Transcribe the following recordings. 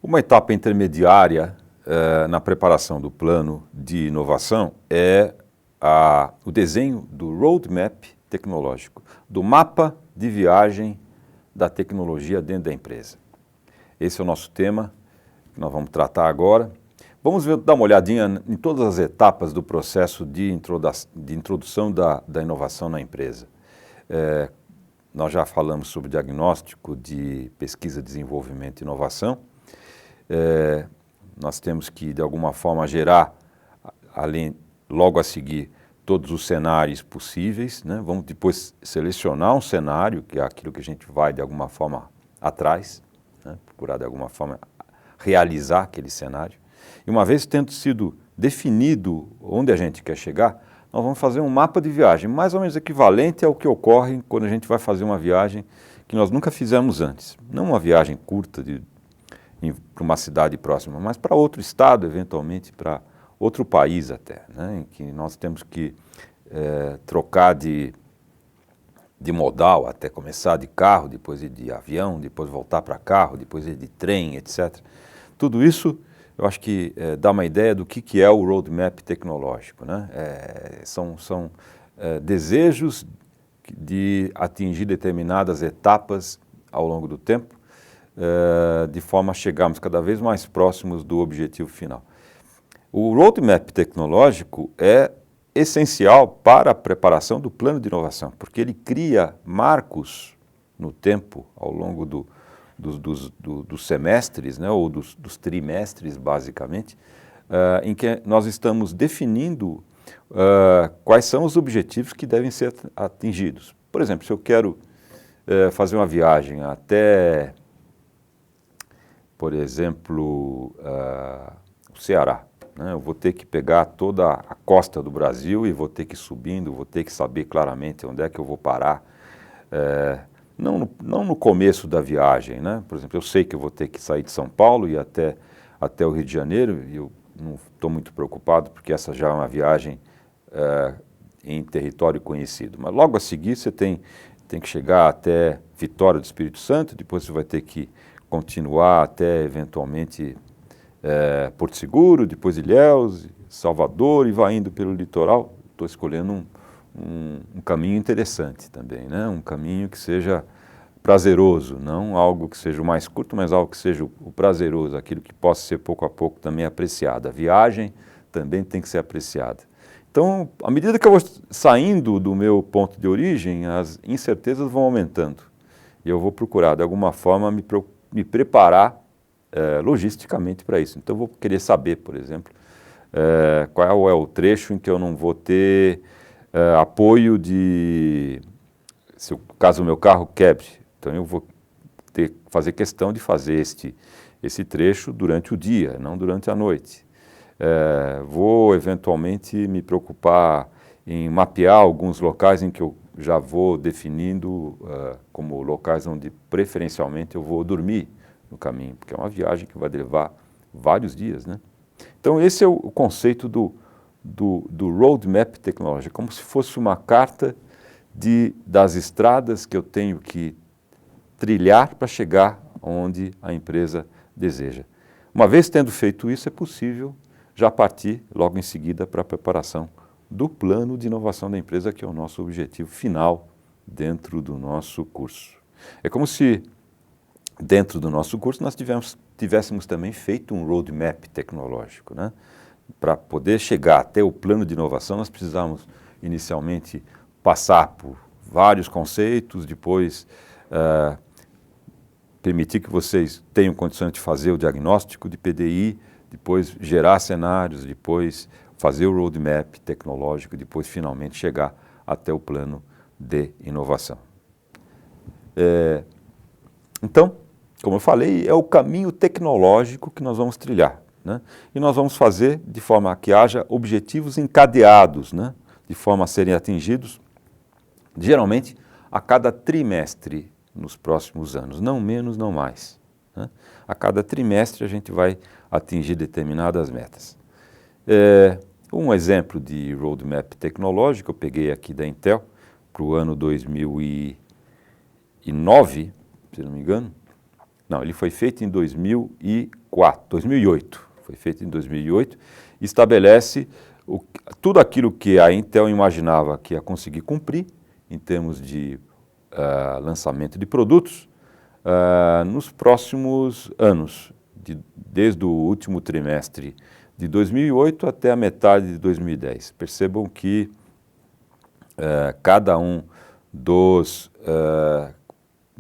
Uma etapa intermediária na preparação do plano de inovação é o desenho do roadmap tecnológico, do mapa de viagem da tecnologia dentro da empresa. Esse é o nosso tema que nós vamos tratar agora. Vamos dar uma olhadinha em todas as etapas do processo de introdução da inovação na empresa. Nós já falamos sobre diagnóstico de pesquisa, desenvolvimento e inovação. Nós temos que, de alguma forma, gerar, logo a seguir, todos os cenários possíveis, né? Vamos depois selecionar um cenário, que é aquilo que a gente vai, de alguma forma, atrás, né? Procurar, de alguma forma, realizar aquele cenário. E uma vez tendo sido definido onde a gente quer chegar, nós vamos fazer um mapa de viagem, mais ou menos equivalente ao que ocorre quando a gente vai fazer uma viagem que nós nunca fizemos antes. Não uma viagem curta para uma cidade próxima, mas para outro estado, eventualmente para outro país até, né? Em que nós temos que trocar de modal, até começar de carro, depois ir de avião, depois voltar para carro, depois ir de trem, etc. Tudo isso eu acho que dá uma ideia do que é o roadmap tecnológico, né? São desejos de atingir determinadas etapas ao longo do tempo, de forma a chegarmos cada vez mais próximos do objetivo final. O roadmap tecnológico é essencial para a preparação do plano de inovação, porque ele cria marcos no tempo, ao longo dos semestres, né, ou dos trimestres, basicamente, em que nós estamos definindo quais são os objetivos que devem ser atingidos. Por exemplo, se eu quero fazer uma viagem até, por exemplo, o Ceará, né, eu vou ter que pegar toda a costa do Brasil e vou ter que ir subindo, vou ter que saber claramente onde é que eu vou parar. Não no começo da viagem, né? Por exemplo, eu sei que eu vou ter que sair de São Paulo e ir até o Rio de Janeiro, e eu não estou muito preocupado, porque essa já é uma viagem em território conhecido. Mas logo a seguir você tem que chegar até Vitória do Espírito Santo, depois você vai ter que continuar até, eventualmente, Porto Seguro, depois Ilhéus, Salvador, e vai indo pelo litoral. Estou escolhendo um caminho interessante também, né? Um caminho que seja prazeroso, não algo que seja o mais curto, mas algo que seja o prazeroso, aquilo que possa ser pouco a pouco também apreciado. A viagem também tem que ser apreciada. Então, à medida que eu vou saindo do meu ponto de origem, as incertezas vão aumentando. E eu vou procurar, de alguma forma, me preparar logisticamente para isso. Então, eu vou querer saber, por exemplo, qual é o trecho em que eu não vou ter apoio caso o meu carro quebre. Então eu vou fazer questão de fazer esse trecho durante o dia, não durante a noite. Vou eventualmente me preocupar em mapear alguns locais em que eu já vou definindo como locais onde preferencialmente eu vou dormir no caminho, porque é uma viagem que vai levar vários dias, né? Então esse é o conceito do roadmap tecnológico, como se fosse uma carta das estradas que eu tenho que trilhar para chegar onde a empresa deseja. Uma vez tendo feito isso, é possível já partir logo em seguida para a preparação do plano de inovação da empresa, que é o nosso objetivo final dentro do nosso curso. É como se dentro do nosso curso nós tivéssemos também feito um roadmap tecnológico, né? Para poder chegar até o plano de inovação, nós precisamos inicialmente passar por vários conceitos, depois permitir que vocês tenham condições de fazer o diagnóstico de PDI, depois gerar cenários, depois fazer o roadmap tecnológico, depois finalmente chegar até o plano de inovação. Então, como eu falei, é o caminho tecnológico que nós vamos trilhar, né? E nós vamos fazer de forma a que haja objetivos encadeados, né? De forma a serem atingidos, geralmente, a cada trimestre nos próximos anos, não menos, não mais, né? A cada trimestre a gente vai atingir determinadas metas. Um exemplo de roadmap tecnológico, eu peguei aqui da Intel, para o ano 2009, se não me engano, Não, ele foi feito em 2008. Foi feito em 2008 e estabelece tudo aquilo que a Intel imaginava que ia conseguir cumprir em termos de lançamento de produtos nos próximos anos, desde o último trimestre de 2008 até a metade de 2010. Percebam que cada um dos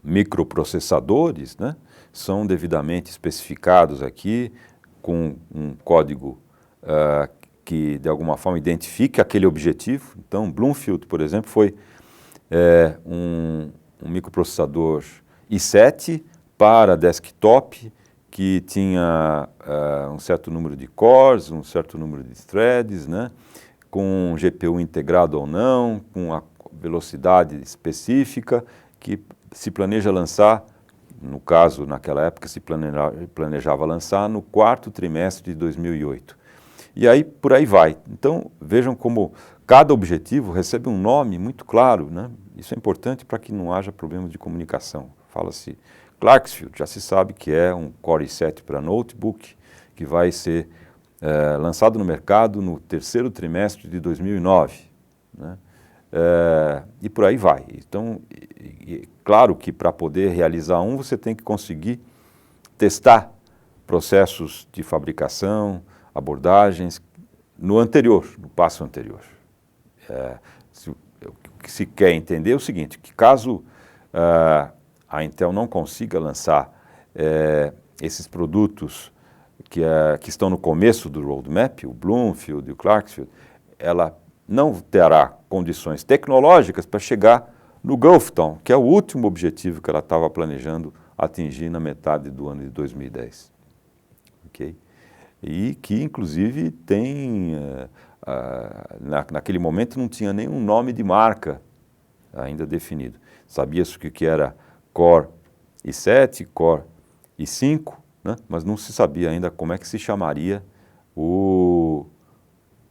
microprocessadores, né, são devidamente especificados aqui com um código que de alguma forma identifique aquele objetivo. Então, Bloomfield, por exemplo, foi um microprocessador i7 para desktop que tinha um certo número de cores, um certo número de threads, né, com GPU integrado ou não, com a velocidade específica que se planeja lançar, no caso, naquela época, se planejava lançar no quarto trimestre de 2008. E aí, por aí vai. Então, vejam como cada objetivo recebe um nome muito claro, né? Isso é importante para que não haja problemas de comunicação. Fala-se Clarksfield, já se sabe que é um Core i7 para notebook, que vai ser lançado no mercado no terceiro trimestre de 2009, né? E por aí vai. Então, claro que para poder realizar você tem que conseguir testar processos de fabricação, abordagens no passo anterior. O que se quer entender é o seguinte, que caso a Intel não consiga lançar esses produtos que estão no começo do roadmap, o Bloomfield e o Clarksfield, ela não terá condições tecnológicas para chegar no Gulftown, que é o último objetivo que ela estava planejando atingir na metade do ano de 2010. Okay? E que, inclusive, tem, naquele momento não tinha nenhum nome de marca ainda definido. Sabia-se o que era Core i7, Core i5, né? Mas não se sabia ainda como é que se chamaria o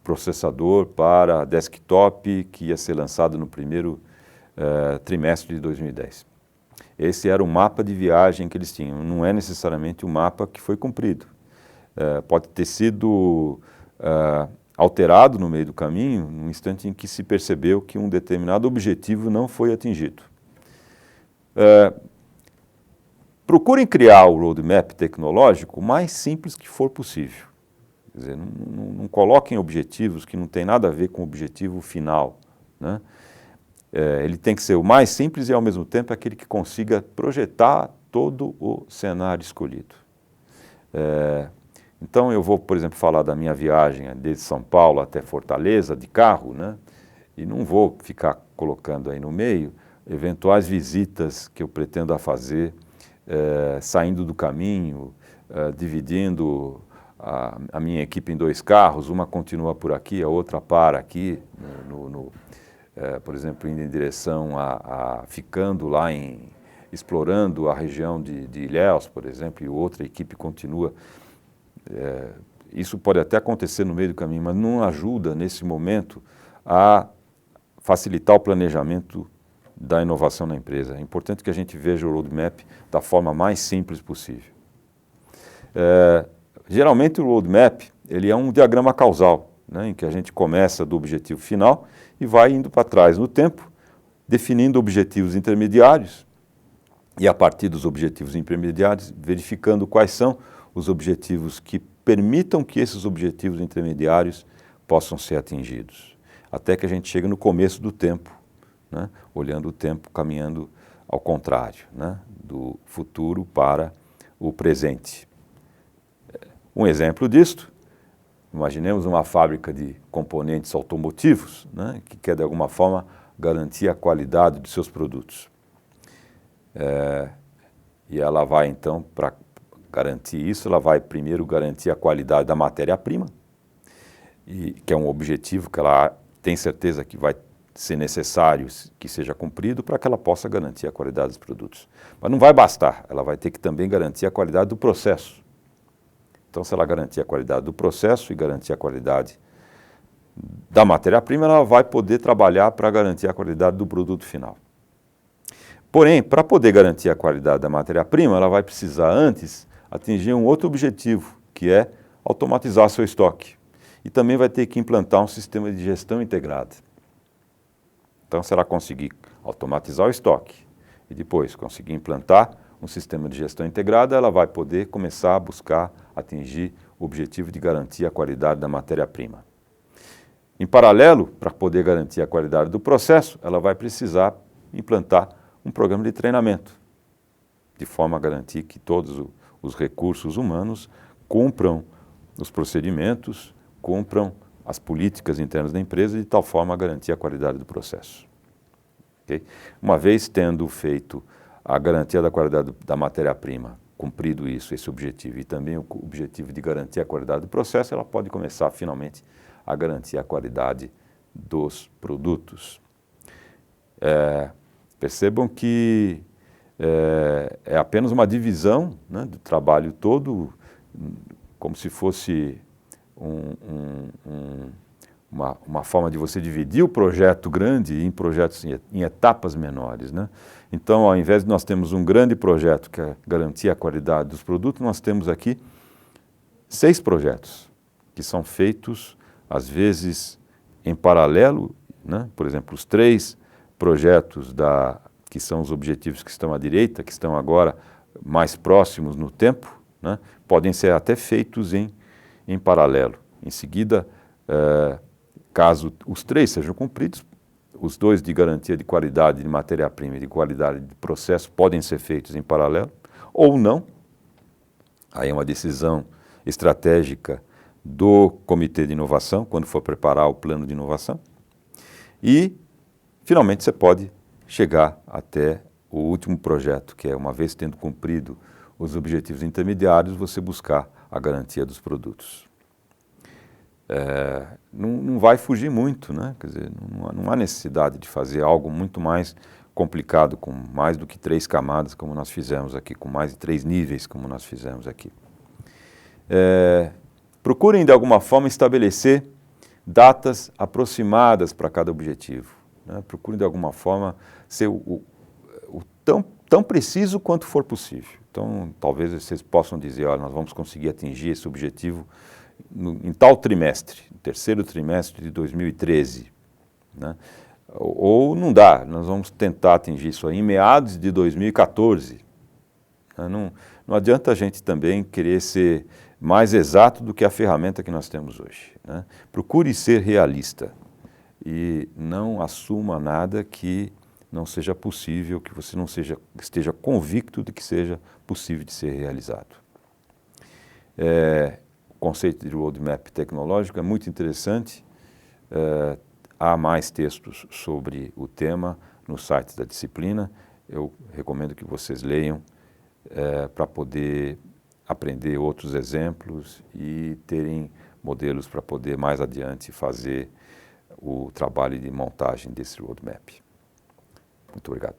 processador para desktop que ia ser lançado no primeiro trimestre de 2010. Esse era o mapa de viagem que eles tinham, não é necessariamente o mapa que foi cumprido. Pode ter sido alterado no meio do caminho, no instante em que se percebeu que um determinado objetivo não foi atingido. Procurem criar o roadmap tecnológico o mais simples que for possível. Quer dizer, não coloquem objetivos que não tem nada a ver com o objetivo final, né? Ele tem que ser o mais simples e, ao mesmo tempo, aquele que consiga projetar todo o cenário escolhido. Então, eu vou, por exemplo, falar da minha viagem desde São Paulo até Fortaleza, de carro, né? E não vou ficar colocando aí no meio eventuais visitas que eu pretendo fazer, saindo do caminho, dividindo a minha equipe em dois carros, uma continua por aqui, a outra para aqui, por exemplo, indo em direção ficando lá explorando a região de Ilhéus, por exemplo, e outra equipe continua. Isso pode até acontecer no meio do caminho, mas não ajuda nesse momento a facilitar o planejamento da inovação na empresa. É importante que a gente veja o roadmap da forma mais simples possível. Geralmente o roadmap ele é um diagrama causal, né, em que a gente começa do objetivo final e vai indo para trás no tempo, definindo objetivos intermediários e a partir dos objetivos intermediários verificando quais são os objetivos que permitam que esses objetivos intermediários possam ser atingidos. Até que a gente chega no começo do tempo, né, olhando o tempo caminhando ao contrário, né, do futuro para o presente. Um exemplo disto, imaginemos uma fábrica de componentes automotivos, né, que quer de alguma forma garantir a qualidade de seus produtos. E ela vai então, para garantir isso, ela vai primeiro garantir a qualidade da matéria-prima, que é um objetivo que ela tem certeza que vai ser necessário que seja cumprido para que ela possa garantir a qualidade dos produtos. Mas não vai bastar, ela vai ter que também garantir a qualidade do processo. Então, se ela garantir a qualidade do processo e garantir a qualidade da matéria-prima, ela vai poder trabalhar para garantir a qualidade do produto final. Porém, para poder garantir a qualidade da matéria-prima, ela vai precisar antes atingir um outro objetivo, que é automatizar seu estoque. E também vai ter que implantar um sistema de gestão integrada. Então, se ela conseguir automatizar o estoque e depois conseguir implantar um sistema de gestão integrada, ela vai poder começar a buscar atingir o objetivo de garantir a qualidade da matéria-prima. Em paralelo, para poder garantir a qualidade do processo, ela vai precisar implantar um programa de treinamento, de forma a garantir que todos os recursos humanos cumpram os procedimentos, cumpram as políticas internas da empresa, de tal forma a garantir a qualidade do processo. Okay? Uma vez tendo feito a garantia da qualidade da matéria-prima, cumprido isso, esse objetivo, e também o objetivo de garantir a qualidade do processo, ela pode começar finalmente a garantir a qualidade dos produtos. Percebam que é apenas uma divisão, né, do trabalho todo, como se fosse uma forma de você dividir o projeto grande em projetos em etapas menores, né? Então, ao invés de nós termos um grande projeto que é garantir a qualidade dos produtos, nós temos aqui 6 projetos que são feitos, às vezes, em paralelo, né? Por exemplo, os 3 projetos que são os objetivos que estão à direita, que estão agora mais próximos no tempo, né? Podem ser até feitos em paralelo. Em seguida, caso os 3 sejam cumpridos, os 2 de garantia de qualidade de matéria-prima e de qualidade de processo podem ser feitos em paralelo, ou não. Aí é uma decisão estratégica do Comitê de Inovação, quando for preparar o plano de inovação. E, finalmente, você pode chegar até o último projeto, que é, uma vez tendo cumprido os objetivos intermediários, você buscar a garantia dos produtos. Não vai fugir muito, né? Quer dizer, não há necessidade de fazer algo muito mais complicado, com mais do que 3 camadas, como nós fizemos aqui, com mais de 3 níveis, como nós fizemos aqui. Procurem, de alguma forma, estabelecer datas aproximadas para cada objetivo, né? Procurem, de alguma forma, ser tão preciso quanto for possível. Então, talvez vocês possam dizer, olha, nós vamos conseguir atingir esse objetivo em tal trimestre, no 3º trimestre de 2013, né? Ou não dá, nós vamos tentar atingir isso aí em meados de 2014. Não adianta a gente também querer ser mais exato do que a ferramenta que nós temos hoje, né? Procure ser realista e não assuma nada que não seja possível, que você não esteja convicto de que seja possível de ser realizado. O conceito de roadmap tecnológico é muito interessante. Há mais textos sobre o tema no site da disciplina. Eu recomendo que vocês leiam para poder aprender outros exemplos e terem modelos para poder mais adiante fazer o trabalho de montagem desse roadmap. Muito obrigado.